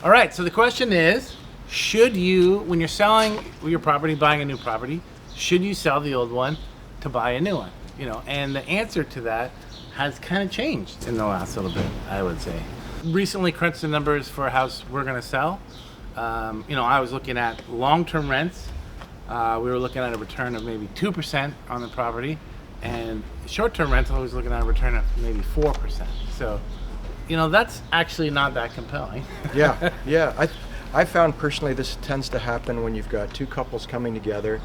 All right, so the question is, should you, when you're selling your property, buying a new property, should you sell the old one to buy a new one? You know, and the answer to that has kind of changed in the last little bit, I would say. Recently crunched the numbers for a house we're going to sell. You know, I was looking at long-term rents. We were looking at a return of maybe 2% on the property, and short-term rental, I was looking at a return of maybe 4%. So, you know, that's actually not that compelling. Yeah. I found personally this tends to happen when you've got two couples coming together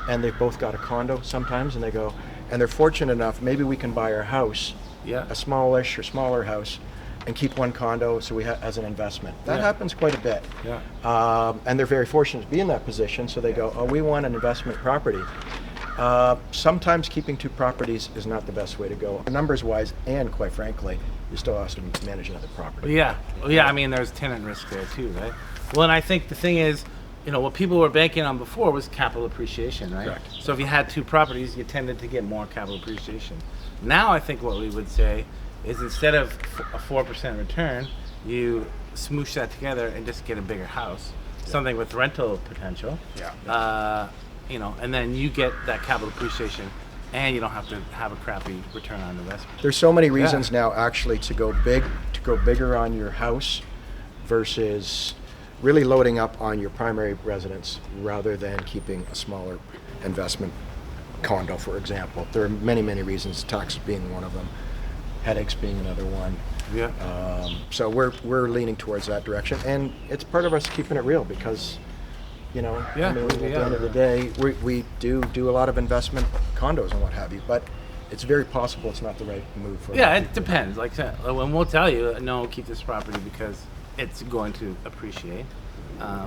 and they've both got a condo sometimes, and they go, and they're fortunate enough, maybe we can buy our house, a smallish or smaller house, and keep one condo so we as an investment. That happens quite a bit. And they're very fortunate to be in that position, so they go, oh, we want an investment property. Sometimes keeping two properties is not the best way to go, numbers wise, and quite frankly, you still have to manage another property. Yeah, I mean, there's tenant risk there too, right? Well, and I think the thing is, you know, what people were banking on before was capital appreciation, right? Correct. So if you had two properties, you tended to get more capital appreciation. Now I think what we would say is, instead of a 4% return, you smoosh that together and just get a bigger house, something with rental potential. You know, and then you get that capital appreciation, and you don't have to have a crappy return on investment. There's so many reasons now actually to go bigger on your house versus really loading up on your primary residence rather than keeping a smaller investment condo, for example. There are many, many reasons, taxes being one of them, headaches being another one. So we're leaning towards that direction, and it's part of us keeping it real because, you know, I mean, at the end of the day, we do a lot of investment condos and what have you, but it's very possible it's not the right move for it depends. Like I said, and we'll tell you, no, keep this property because it's going to appreciate.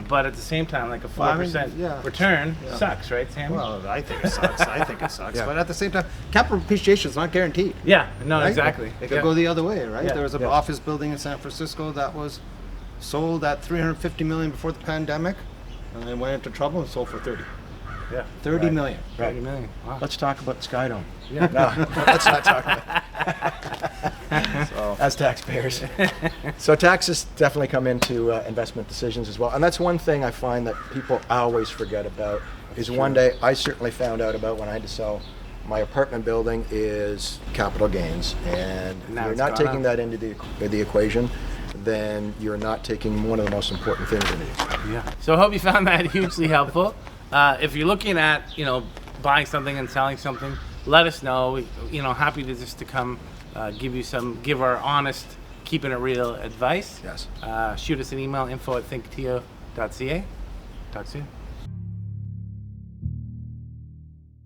But at the same time, like a 4% return sucks, right, Sam? Well, I think it sucks. But at the same time, capital appreciation is not guaranteed. Right? Exactly. It could go the other way, right? There was an office building in San Francisco that was sold at $350 million before the pandemic, and then went into trouble and sold for 30. $30 million. $30 million. Wow. Let's talk about Skydome. No, let's not talk about it. So, as taxpayers. So taxes definitely come into investment decisions as well. And that's one thing I find that people always forget about is one day I certainly found out about when I had to sell my apartment building is capital gains. And if you're not taking that into the equation, then you're not taking one of the most important things in it. So I hope you found that hugely helpful. If you're looking at, you know, buying something and selling something, let us know. Happy to just to come give our honest, keeping it real advice. Yes. Shoot us an email, info@thinktio.ca. Talk soon.